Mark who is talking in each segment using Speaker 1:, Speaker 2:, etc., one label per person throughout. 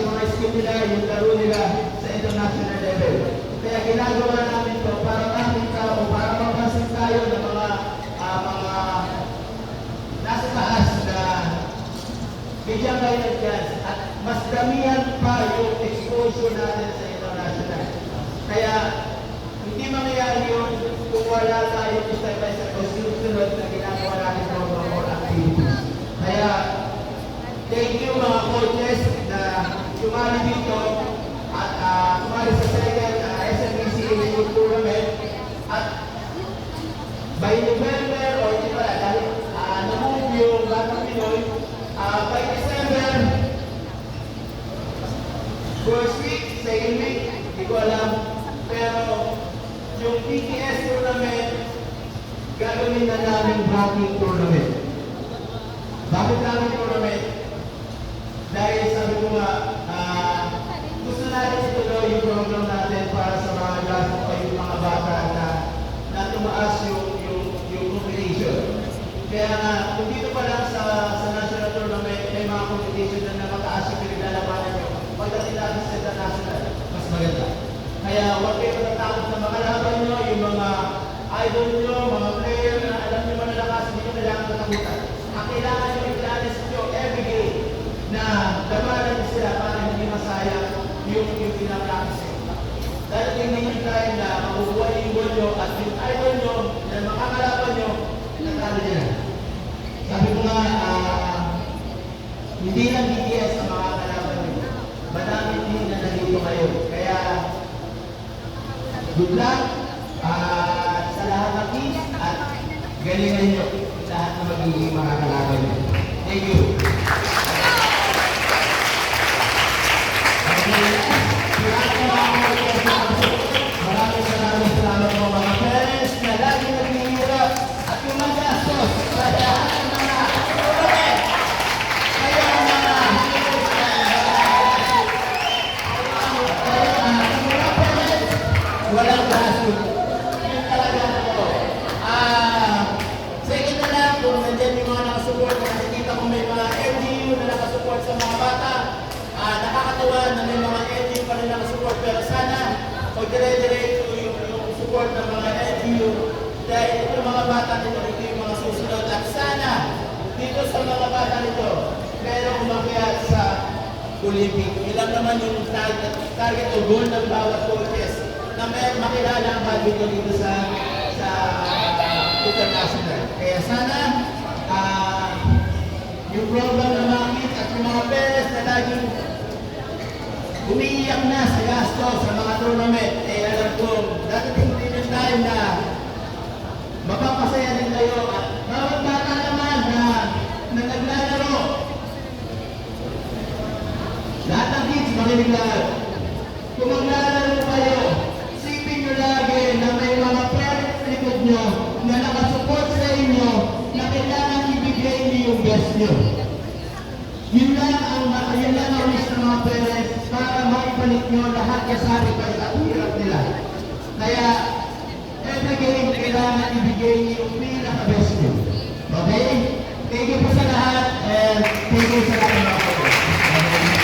Speaker 1: yung mga skill nila, yung laro nila sa international level. Kaya ginagawa namin ito para makita o para mapansin tayo ng mga nasa taas na bigyan kayo ng chance at mas damihan pa yung exposure natin sa international. Kaya hindi mangyayari yun kung wala tayo step by step o sunod na ginagawa natin ng mga more activities. Kaya thank you mga coaches na sumali dito at sumali sa second SMBC School Tournament at by November o hindi pala dahil na-move yung Batang Pinoy by December first week, second week, hindi ko alam pero yung PTS tournament gagawin na namin bracket tournament. Bakit namin tournament? Dahil sabi ko nga, gusto natin ituloy yung program natin para sa mga grassroots o yung mga bata na tumaas yung competition. Kaya nga, kung dito pa lang sa national tournament, may mga competition na mataas yung pinaglalabanan nyo. Pagdating natin sa international, mas maganda. Kaya huwag kayo matatakot na makalaban nyo, yung mga idol nyo, mga player na alam nyo malalakas, hindi nyo kailangan katakutan. Ang kailangan nyo i-challenge nyo every game na labanan sila para hindi masayang yung pinapractice. Dahil tingnan nyo tayo na mabubuhay yung goal nyo at yung idol nyo na makakalaban nyo, natalo nyo. Sabi ko nga, hindi lang BTS ang makakalaban nyo. Madami din na nandito kayo. Kaya, good luck sa lahat ng teams at galingan nyo lahat na magiging makakalaban nyo. Thank you. Maraming salamat po mga parents na lagi naghihirap at yung magastos sa lahat ng mga tournament. Kaya mga parents, walang gastos. Yun talaga po. Second na lang kung nandiyan yung mga nakasupport na nakikita ko may mga LGU na nakasupport sa mga bata. Nakakatawa na may mga LGU pa rin nakasupport pero sana o dire-diretso yung support ng mga LGU dahil itong mga bata nito, ito yung mga susunod at sana dito sa mga bata nito merong umakyat sa Olympic. Ilang naman yung target o goal ng bawat coaches na may makilala ang badminton dito sa international. Kaya sana yung program ng mga kids at yung mga parents na laging umiiyak na sa gasto sa mga tournament, alam ko, dadating din yung time na mapapasaya din kayo at bawat bata naman na naglalaro. Lahat ng kids, makinig lahat. Kung maglalaro kayo, isipin nyo lagi na may mga parents sa likod nyo na nakasupport sa inyo na kailangan ibigay niyo yung best nyo. Yun lang ang wish ng mga parents para maibalik nyo lahat kasari pa sa hirap nila. Kaya, every game kailangan ibigay niyo yung pinaka-best nyo. Okay? Thank you po sa lahat and thank you sa lahat ng mga parents.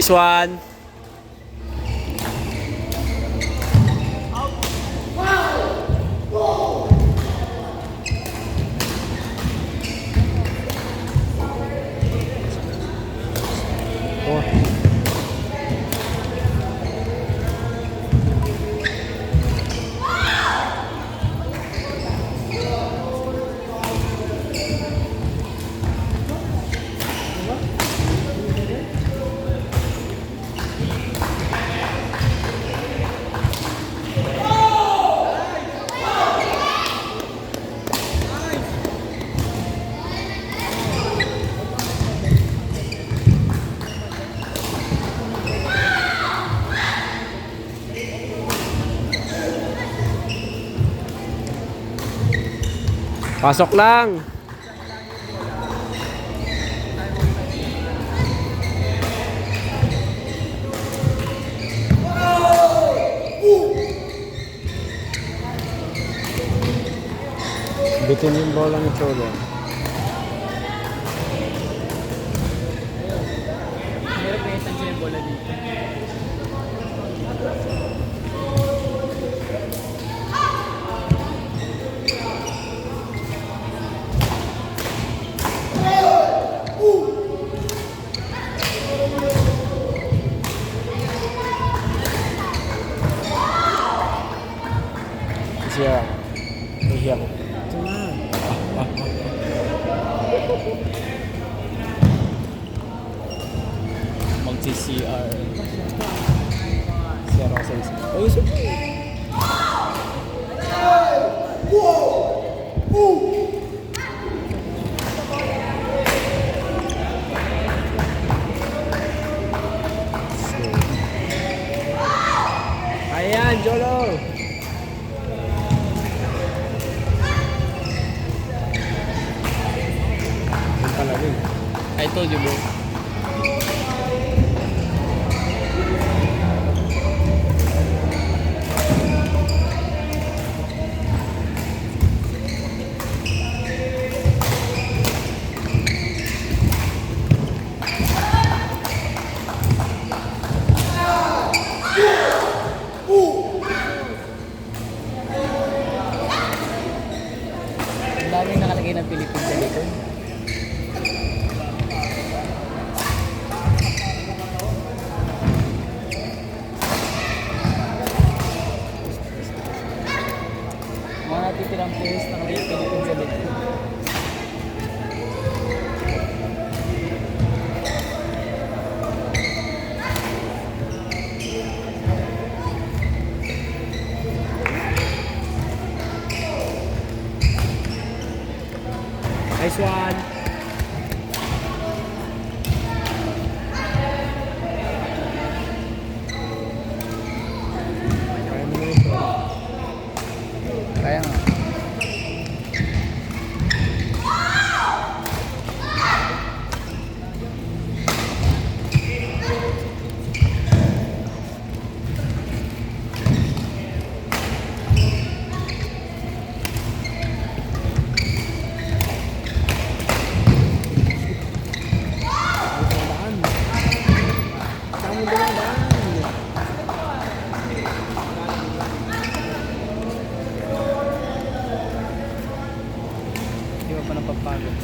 Speaker 2: Nice one. Pasok lang. Bitin yung bola ni Cholo.
Speaker 3: Meron pa yung tansin yung bola dito.
Speaker 2: Siya. Siya.
Speaker 3: Magsi-CR.
Speaker 2: Siya Rosa isa. Oh, isa. Ayan, Jolo. Talaga.
Speaker 3: I told you, bro. Ang daming nakalagay ng Philippines sa likod. Mga natitirang players na kami Philippines sa likod.
Speaker 2: Nice one.
Speaker 3: Kaya nga. Hindi mo pa napapagod.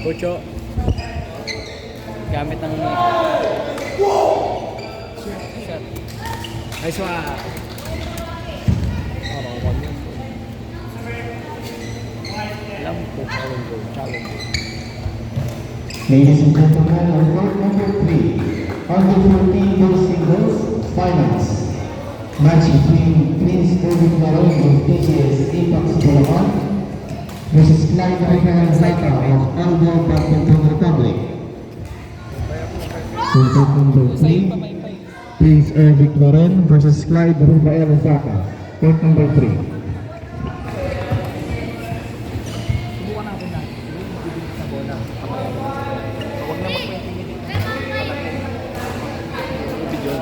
Speaker 2: Ocho.
Speaker 3: Gamit ng shot.
Speaker 2: Nice one.
Speaker 3: Alam ko.
Speaker 2: Challenge.
Speaker 1: Ladies and gentlemen, on court number 3, under 14 boys singles finals. Match between Prince Irving Baron of PCS Apex Bulacan versus Clyde Ryan Zaka of Elbow Badminton Republic. On court number 3, Prince Irving Baron versus Clyde Ryan Zaka. Court number 3.
Speaker 3: Subukan natin na. Bibigit sa bola. Huwag na mag-intimidate. Video.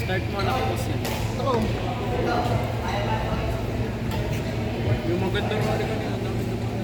Speaker 3: Start mo lang ako siya. ko. Yung magandang rally kanina, ang dami naman.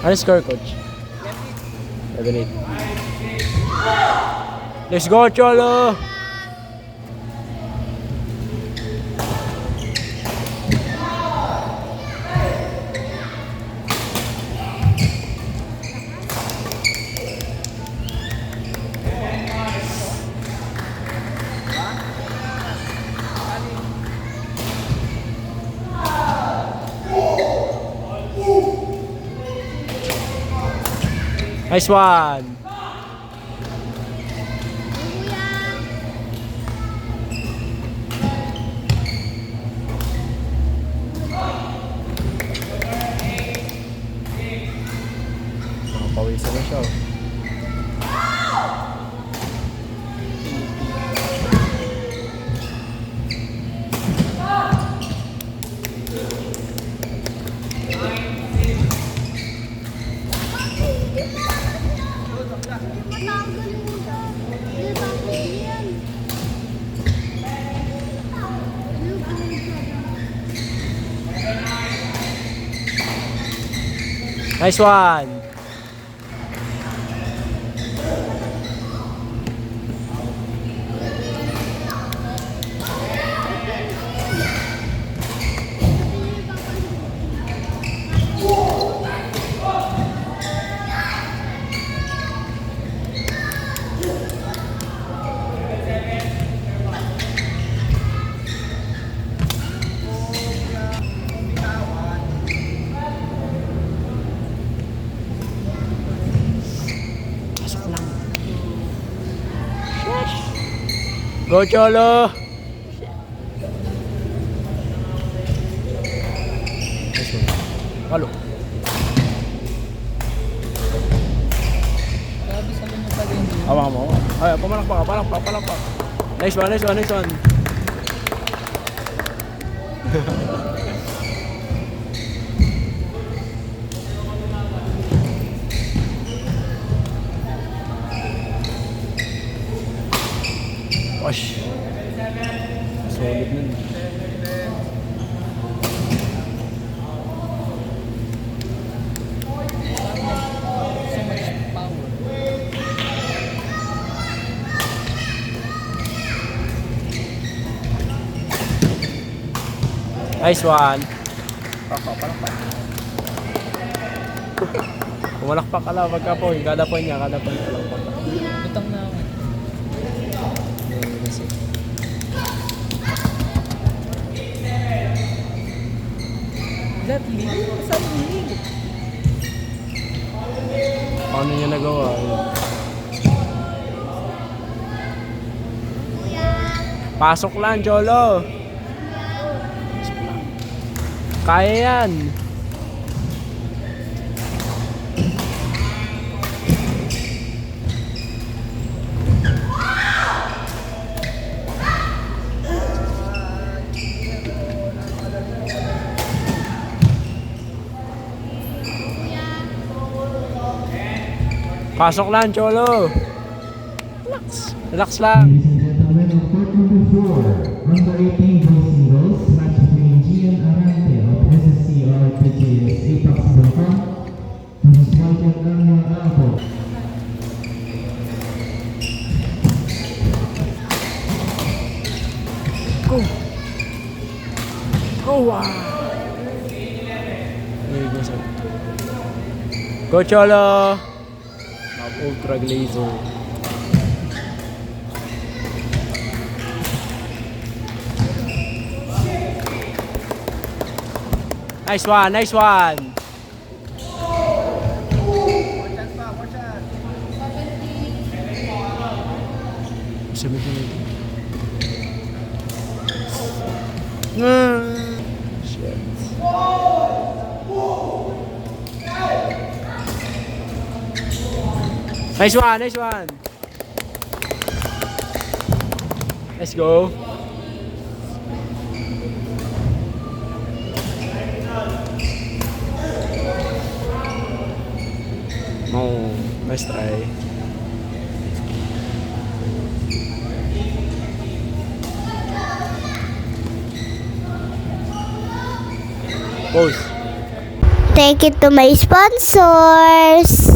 Speaker 2: Ano score, coach? 7-8. Let's go, Cholo! Nice one! Nakapawisan na siya. Nice one! Go, Cholo! Nice one. Halo.
Speaker 3: Grabe sa mo pa rin.
Speaker 2: Awang mo. Ay, pamalakpak. Nice one. Wash. Solid nun.
Speaker 3: So much power.
Speaker 2: Nice one. Pumalakpak ka lang pagka point. Kada point niya palakpak.
Speaker 3: Butang na ako. That lead? Saan lead?
Speaker 2: Paano niya nagawa? Pasok lang, Cholo. Kaya yan. Pasok lang, Cholo. Relax lang.
Speaker 1: Ladies and gentlemen, on court number 4, number 18 boys singles, match between Gian Arante of SSCR PJS Apex Bulacan versus Michael Daniel Alpo.
Speaker 2: Wow. Go, Cholo. Ultra Glazer. Nice one. Shit. Nice one. Let's go. Oh, nice try. Pose.
Speaker 4: Thank you to my sponsors.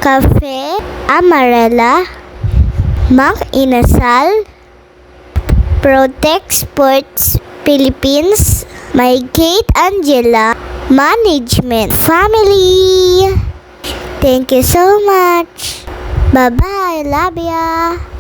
Speaker 4: Cafe Amarela, Mang Inasal, Protect Sports Philippines, My Kate Angela, Management Family. Thank you so much. Bye-bye. Love ya.